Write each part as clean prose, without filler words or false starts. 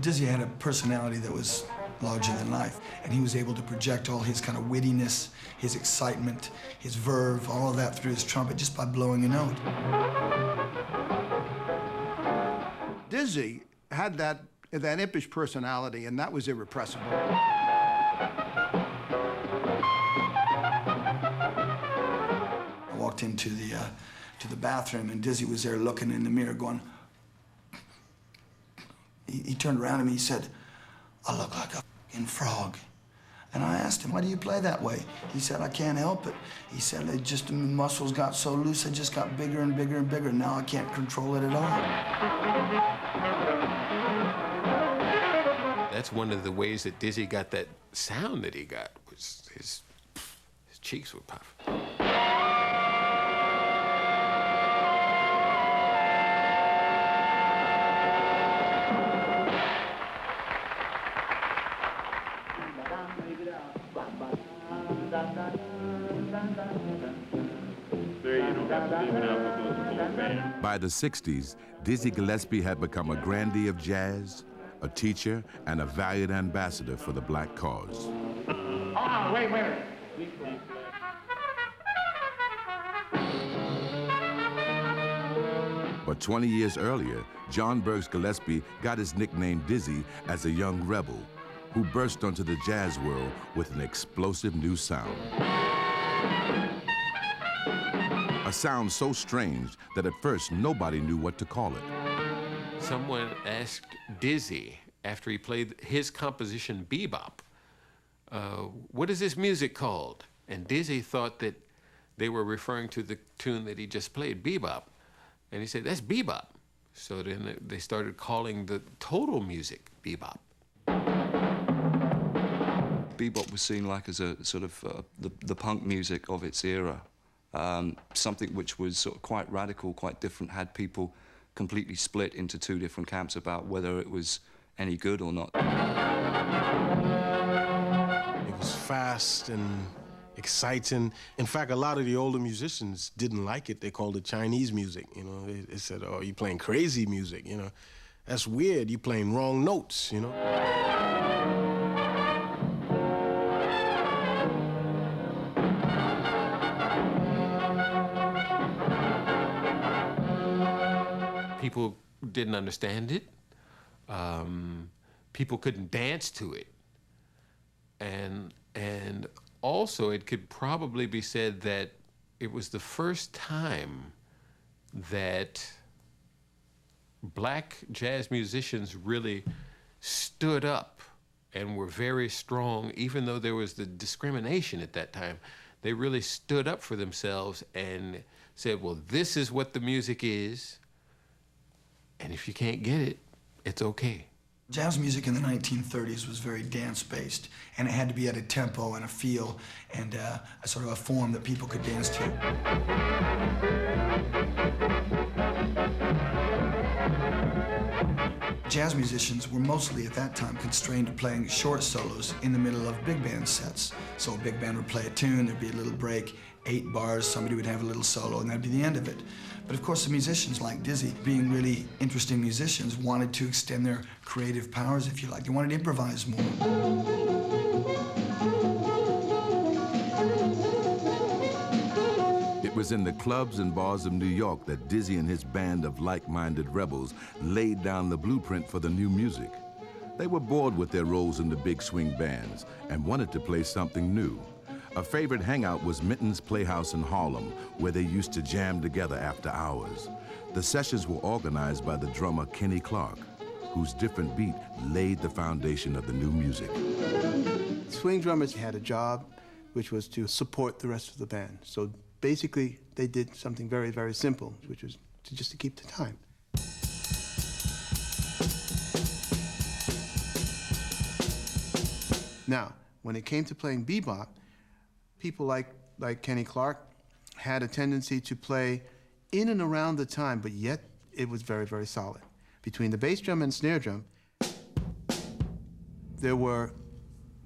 Dizzy had a personality that was larger than life, and he was able to project all his kind of wittiness, his excitement, his verve, all of that through his trumpet just by blowing a note. Dizzy had that impish personality, and that was irrepressible. I walked into the bathroom, and Dizzy was there looking in the mirror going, he turned around to me, he said, "I look like a f***ing frog." And I asked him, "Why do you play that way?" He said, "I can't help it." He said, the muscles got so loose, they just got bigger and bigger and bigger. Now I can't control it at all. That's one of the ways that Dizzy got that sound that he got, was his cheeks would puff. By the 60s, Dizzy Gillespie had become a grandee of jazz, a teacher, and a valiant ambassador for the black cause. Oh, wait a minute. But 20 years earlier, John Burks Gillespie got his nickname Dizzy as a young rebel who burst onto the jazz world with an explosive new sound. A sound so strange that at first nobody knew what to call it. Someone asked Dizzy, after he played his composition Bebop, what is this music called? And Dizzy thought that they were referring to the tune that he just played, Bebop. And he said, "That's Bebop." So then they started calling the total music Bebop. Bebop was seen like as a sort of the punk music of its era. Something which was sort of quite radical, quite different, had people completely split into two different camps about whether it was any good or not. It was fast and exciting. In fact, a lot of the older musicians didn't like it. They called it Chinese music, you know. They said, "Oh, you're playing crazy music, you know. That's weird, you're playing wrong notes, you know." People didn't understand it. People couldn't dance to it. And also, it could probably be said that it was the first time that black jazz musicians really stood up and were very strong, even though there was the discrimination at that time. They really stood up for themselves and said, well, this is what the music is, and if you can't get it, it's okay. Jazz music in the 1930s was very dance-based, and it had to be at a tempo and a feel and a sort of a form that people could dance to. Jazz musicians were mostly, at that time, constrained to playing short solos in the middle of big band sets. So a big band would play a tune, there'd be a little break, 8 bars, somebody would have a little solo, and that'd be the end of it. But of course, the musicians like Dizzy, being really interesting musicians, wanted to extend their creative powers, if you like. They wanted to improvise more. It was in the clubs and bars of New York that Dizzy and his band of like-minded rebels laid down the blueprint for the new music. They were bored with their roles in the big swing bands and wanted to play something new. A favorite hangout was Minton's Playhouse in Harlem, where they used to jam together after hours. The sessions were organized by the drummer Kenny Clark, whose different beat laid the foundation of the new music. Swing drummers had a job, which was to support the rest of the band. So basically, they did something very, very simple, which was just to keep the time. Now, when it came to playing bebop, people like Kenny Clark had a tendency to play in and around the time, but yet it was very, very solid. Between the bass drum and snare drum, there were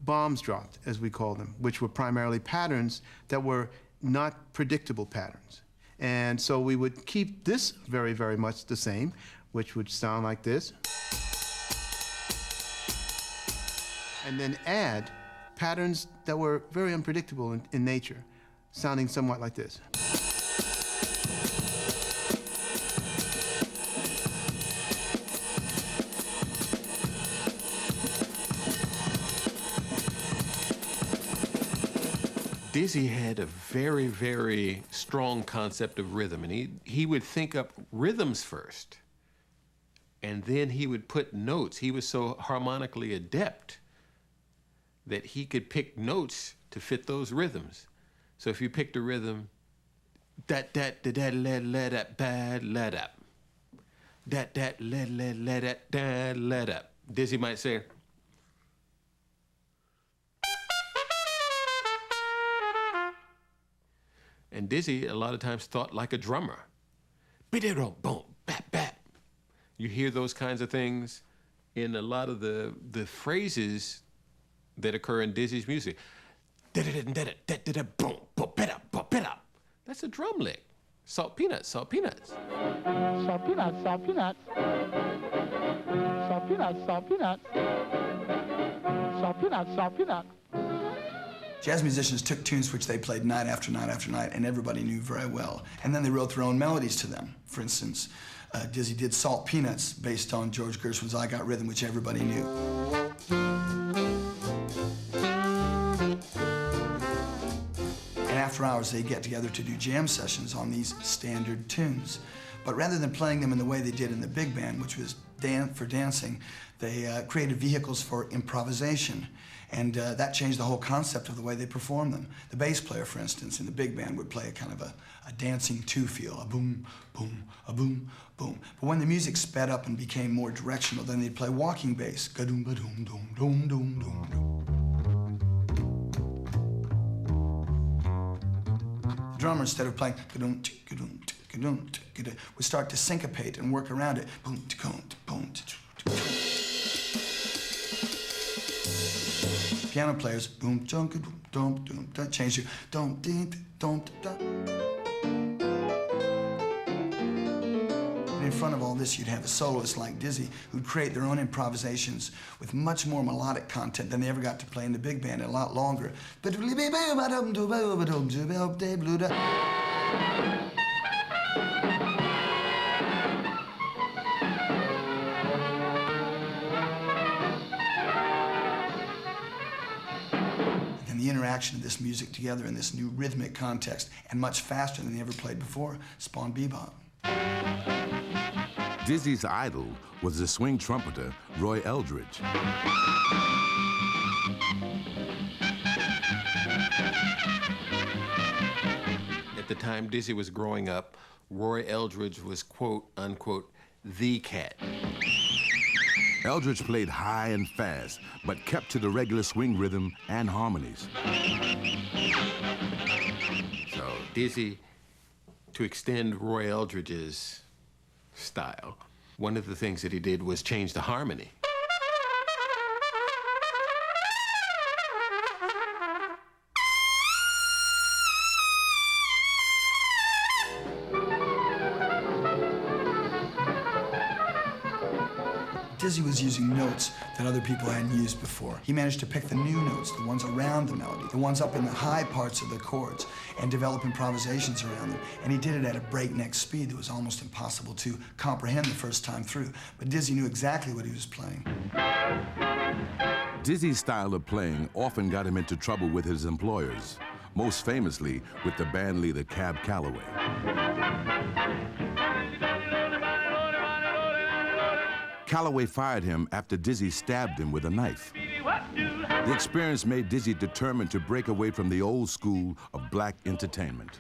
bombs dropped, as we call them, which were primarily patterns that were not predictable patterns. And so we would keep this very, very much the same, which would sound like this. and then add patterns that were very unpredictable in nature, sounding somewhat like this. Dizzy had a very, very strong concept of rhythm, and he would think up rhythms first, and then he would put notes. He was so harmonically adept that he could pick notes to fit those rhythms. So if you picked a rhythm, that da da la la da ba la da, that la la la da la da, Dizzy might say, and Dizzy a lot of times thought like a drummer. Boom, boom, bap, bap. You hear those kinds of things in a lot of the phrases that occur in Dizzy's music. Boom, that's a drum lick. Salt peanuts, salt peanuts. Salt peanuts, salt peanuts. Salt peanuts, salt peanuts. Salt peanuts, salt peanuts. Jazz musicians took tunes which they played night after night after night, and everybody knew very well. And then they wrote their own melodies to them. For instance, Dizzy did Salt Peanuts based on George Gershwin's I Got Rhythm, which everybody knew. And after hours, they get together to do jam sessions on these standard tunes. But rather than playing them in the way they did in the big band, which was for dancing, they created vehicles for improvisation. And that changed the whole concept of the way they performed them. The bass player, for instance, in the big band would play a kind of a dancing two-feel, a boom, boom, a boom, boom. But when the music sped up and became more directional, then they'd play walking bass, ga-doom, ba-doom, doom, doom, doom, doom, doom. The drummer, instead of playing ga-doom, ga-doom, ga-doom, ga-doom, would start to syncopate and work around it, boom, boom, boom. Piano players, boom, dum, dum, dum, dum, change to dum, ding, dum, dum. And in front of all this, you'd have a soloist like Dizzy who'd create their own improvisations with much more melodic content than they ever got to play in the big band, and a lot longer. The interaction of this music together in this new rhythmic context, and much faster than they ever played before, spawned bebop. Dizzy's idol was the swing trumpeter, Roy Eldridge. At the time Dizzy was growing up, Roy Eldridge was, quote, unquote, the cat. Eldridge played high and fast, but kept to the regular swing rhythm and harmonies. So Dizzy, to extend Roy Eldridge's style, one of the things that he did was change the harmony. Dizzy was using notes that other people hadn't used before. He managed to pick the new notes, the ones around the melody, the ones up in the high parts of the chords, and develop improvisations around them. And he did it at a breakneck speed that was almost impossible to comprehend the first time through. But Dizzy knew exactly what he was playing. Dizzy's style of playing often got him into trouble with his employers, most famously with the band leader Cab Calloway. Calloway fired him after Dizzy stabbed him with a knife. The experience made Dizzy determined to break away from the old school of black entertainment.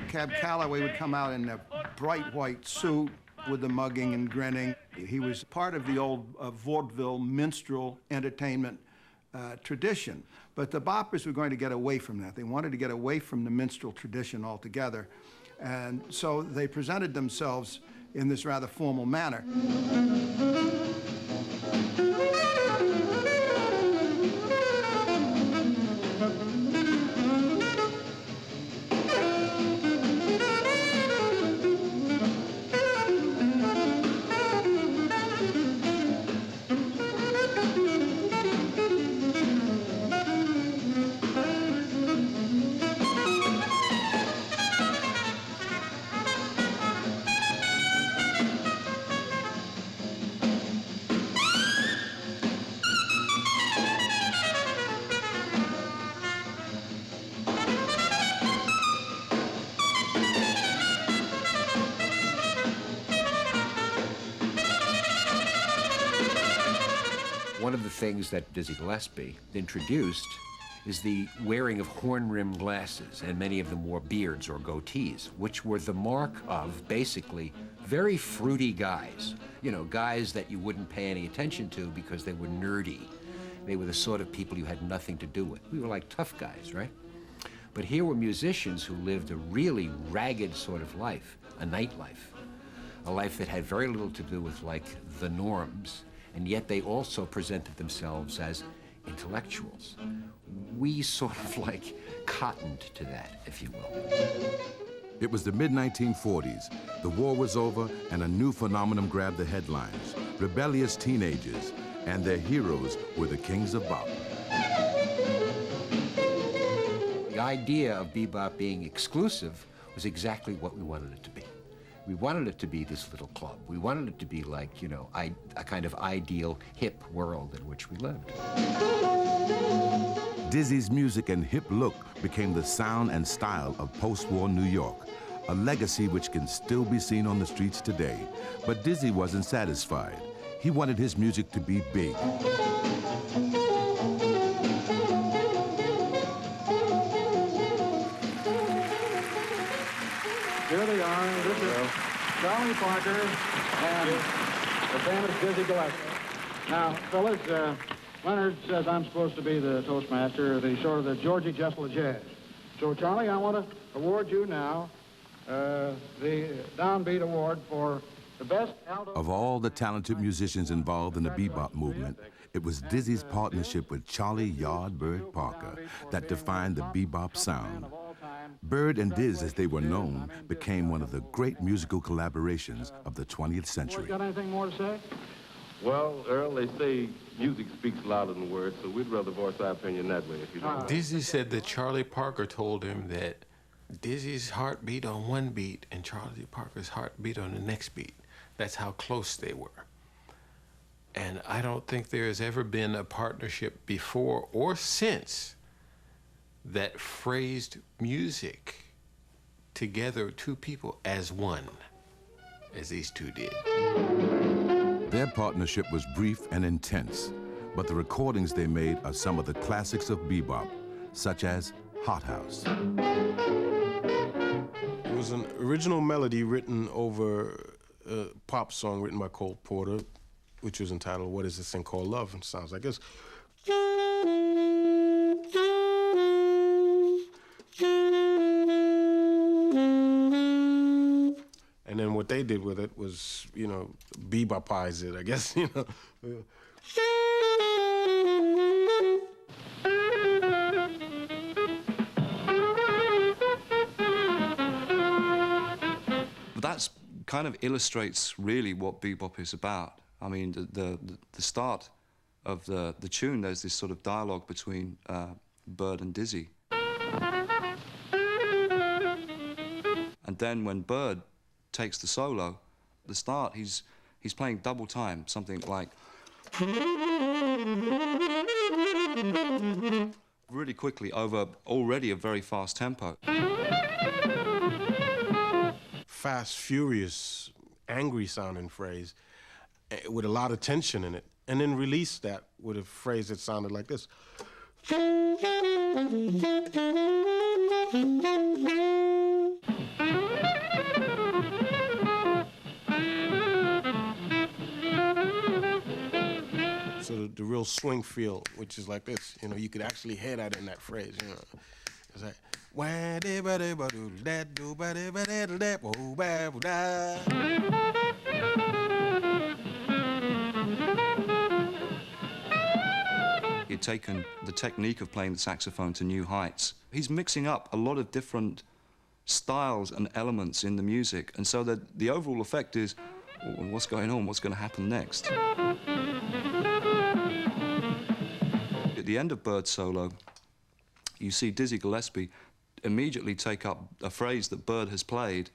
Cab Calloway would come out in a bright white suit with the mugging and grinning. He was part of the old vaudeville minstrel entertainment tradition. But the boppers were going to get away from that. They wanted to get away from the minstrel tradition altogether. And so they presented themselves in this rather formal manner. of the things that Dizzy Gillespie introduced is the wearing of horn-rimmed glasses, and many of them wore beards or goatees, which were the mark of basically very fruity guys. You know, guys that you wouldn't pay any attention to because they were nerdy. They were the sort of people you had nothing to do with. We were like tough guys, right? But here were musicians who lived a really ragged sort of life, a nightlife, a life that had very little to do with, like, the norms, and yet they also presented themselves as intellectuals. We sort of, like, cottoned to that, if you will. It was the mid-1940s. The war was over, and a new phenomenon grabbed the headlines. Rebellious teenagers, and their heroes were the kings of bop. The idea of bebop being exclusive was exactly what we wanted it to be. We wanted it to be this little club. We wanted it to be like, you know, a kind of ideal, hip world in which we lived. Dizzy's music and hip look became the sound and style of post-war New York, a legacy which can still be seen on the streets today. But Dizzy wasn't satisfied. He wanted his music to be big. Here they are. This is Charlie Parker and the famous Dizzy Gillespie. Now, fellas, Leonard says I'm supposed to be the Toastmaster, the sort of the Georgie Jessel of jazz. So, Charlie, I want to award you now the Downbeat Award for the best alto. Of all the talented musicians involved in the bebop movement, it was Dizzy's partnership with Charlie Yardbird Parker that defined the bebop sound. Bird and Diz, as they were known, became one of the great musical collaborations of the 20th century. Got anything more to say? Well, Earl, they say music speaks louder than words, so we'd rather voice our opinion that way, if you don't mind. Dizzy said that Charlie Parker told him that Dizzy's heart beat on one beat and Charlie Parker's heart beat on the next beat. That's how close they were. And I don't think there has ever been a partnership before or since that phrased music together, two people as one, as these two did. Their partnership was brief and intense, but the recordings they made are some of the classics of bebop, such as Hot House. It was an original melody written over a pop song written by Cole Porter, which was entitled What Is This Thing Called Love? And it sounds like this. And then what they did with it was, you know, bebopize it, I guess, you know. But that kind of illustrates really what bebop is about. I mean, the start of the tune, there's this sort of dialogue between Bird and Dizzy. And then when Bird takes the solo, the start, he's playing double time, something like really quickly over already a very fast tempo. Fast, furious, angry sounding phrase with a lot of tension in it, and then release that with a phrase that sounded like this. So the real swing feel, which is like this, you know, you could actually hear that in that phrase, you know. It's like, He had taken the technique of playing the saxophone to new heights. He's mixing up a lot of different styles and elements in the music, and so that the overall effect is, well, what's going on, what's going to happen next? At the end of Bird's solo, you see Dizzy Gillespie immediately take up a phrase that Bird has played,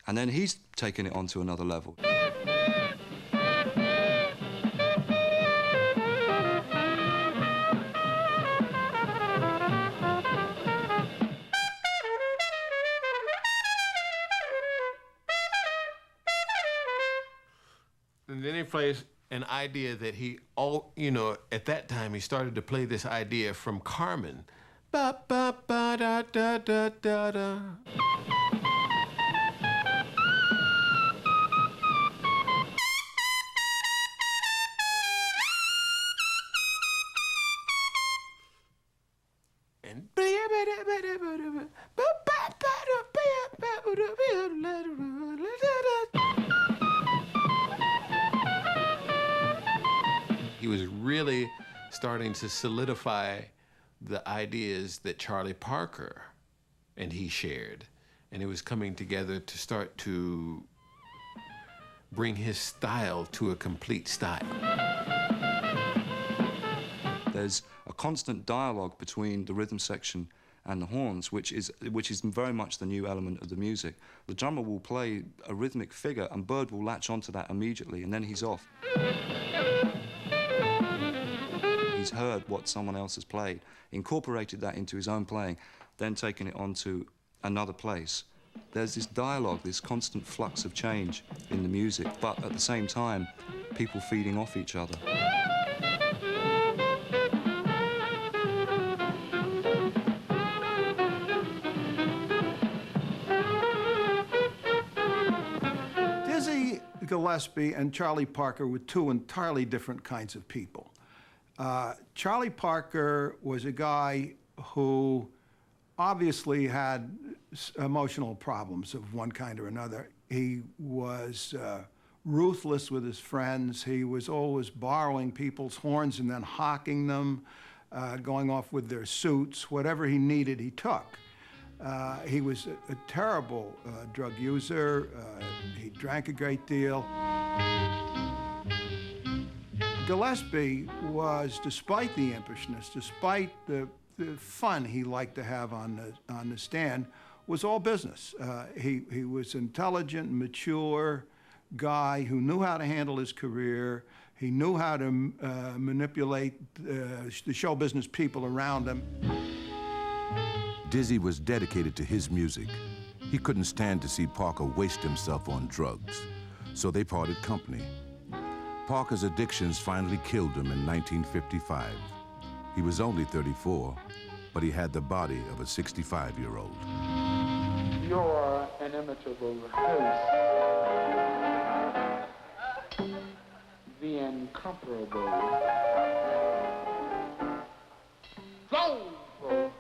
and then he's taken it on to another level. And then he plays an idea that at that time he started to play this idea from Carmen. Ba ba ba da da da da da. And he was really starting to solidify the ideas that Charlie Parker and he shared. And it was coming together to start to bring his style to a complete style. There's a constant dialogue between the rhythm section and the horns, which is very much the new element of the music. The drummer will play a rhythmic figure, and Bird will latch onto that immediately, and then he's off. He's heard what someone else has played, incorporated that into his own playing, then taken it on to another place. There's this dialogue, this constant flux of change in the music, but at the same time, people feeding off each other. Dizzy Gillespie and Charlie Parker were two entirely different kinds of people. Charlie Parker was a guy who obviously had emotional problems of one kind or another. He was ruthless with his friends. He was always borrowing people's horns and then hawking them, going off with their suits. Whatever he needed, he took. He was a terrible drug user. He drank a great deal. Gillespie was, despite the impishness, despite the fun he liked to have on the stand, was all business. He was intelligent, mature guy who knew how to handle his career. He knew how to manipulate the show business people around him. Dizzy was dedicated to his music. He couldn't stand to see Parker waste himself on drugs, so they parted company. Parker's addictions finally killed him in 1955. He was only 34, but he had the body of a 65-year-old. You're an inimitable host, the incomparable. Soulful.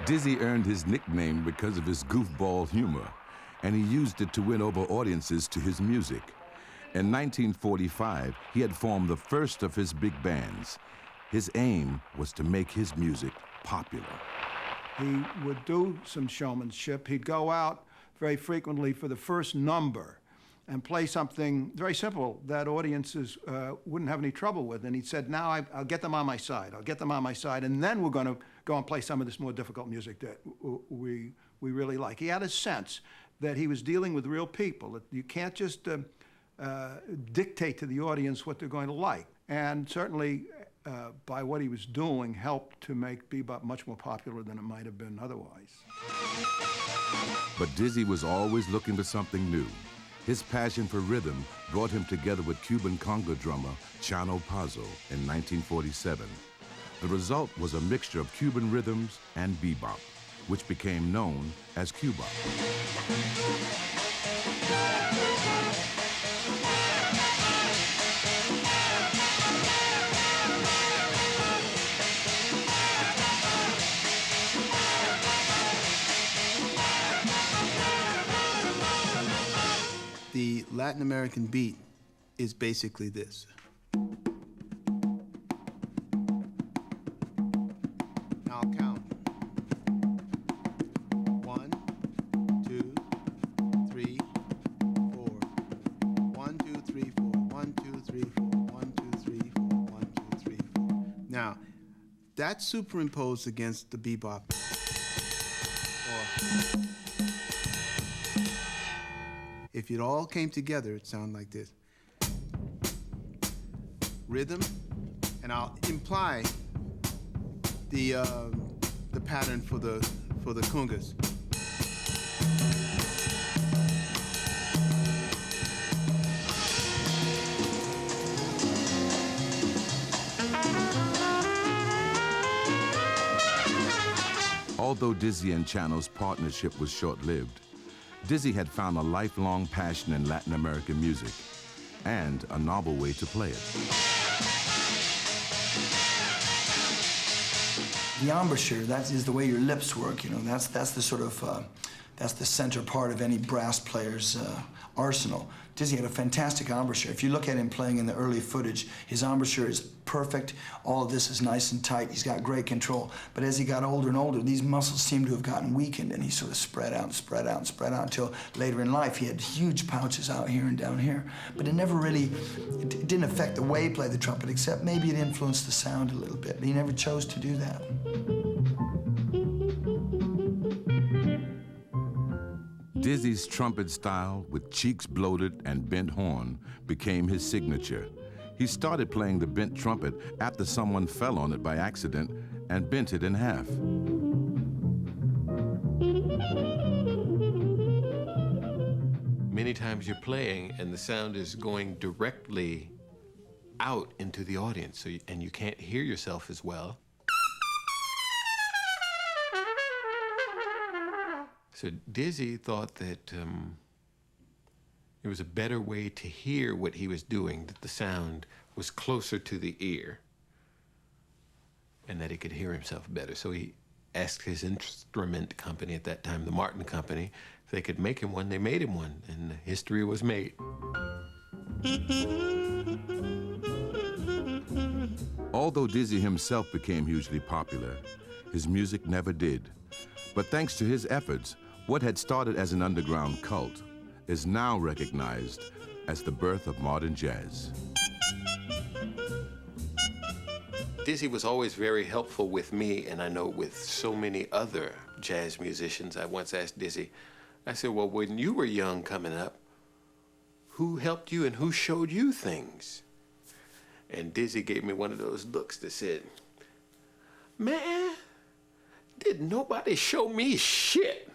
Dizzy earned his nickname because of his goofball humor, and he used it to win over audiences to his music. In 1945, he had formed the first of his big bands. His aim was to make his music popular. He would do some showmanship. He'd go out very frequently for the first number and play something very simple that audiences wouldn't have any trouble with. And he said, now I'll get them on my side. I'll get them on my side, and then we're going to go and play some of this more difficult music that we really like. He had a sense that he was dealing with real people, that you can't just dictate to the audience what they're going to like. And certainly, by what he was doing, helped to make bebop much more popular than it might have been otherwise. But Dizzy was always looking for something new. His passion for rhythm brought him together with Cuban conga drummer Chano Pazzo in 1947. The result was a mixture of Cuban rhythms and bebop, which became known as Cubop. The Latin American beat is basically this. Now I'll count. 1, 2, 3, 4. 1, 2, 3, 4. 1, 2, 3, 4. 1, 2, 3, 4. 1, 2, 3, 4. Now, that's superimposed against the bebop. If it all came together, it'd sound like this. Rhythm, and I'll imply the pattern for the congas. Although Dizzy and Chano's partnership was short-lived, Dizzy had found a lifelong passion in Latin American music and a novel way to play it. The embouchure, that is the way your lips work, you know, that's the sort of, that's the center part of any brass player's arsenal. Dizzy had a fantastic embouchure. If you look at him playing in the early footage, his embouchure is perfect. All of this is nice and tight. He's got great control. But as he got older and older, these muscles seem to have gotten weakened, and he sort of spread out and spread out and spread out until later in life he had huge pouches out here and down here. But it never really, it didn't affect the way he played the trumpet, except maybe it influenced the sound a little bit. But he never chose to do that. Dizzy's trumpet style, with cheeks bloated and bent horn, became his signature. He started playing the bent trumpet after someone fell on it by accident and bent it in half. Many times you're playing and the sound is going directly out into the audience, so and you can't hear yourself as well. So Dizzy thought that it was a better way to hear what he was doing, that the sound was closer to the ear and that he could hear himself better. So he asked his instrument company at that time, the Martin Company, if they could make him one. They made him one, and history was made. Although Dizzy himself became hugely popular, his music never did. But thanks to his efforts, what had started as an underground cult is now recognized as the birth of modern jazz. Dizzy was always very helpful with me, and I know with so many other jazz musicians. I once asked Dizzy, I said, well, when you were young coming up, who helped you and who showed you things? And Dizzy gave me one of those looks that said, man, did nobody show me shit?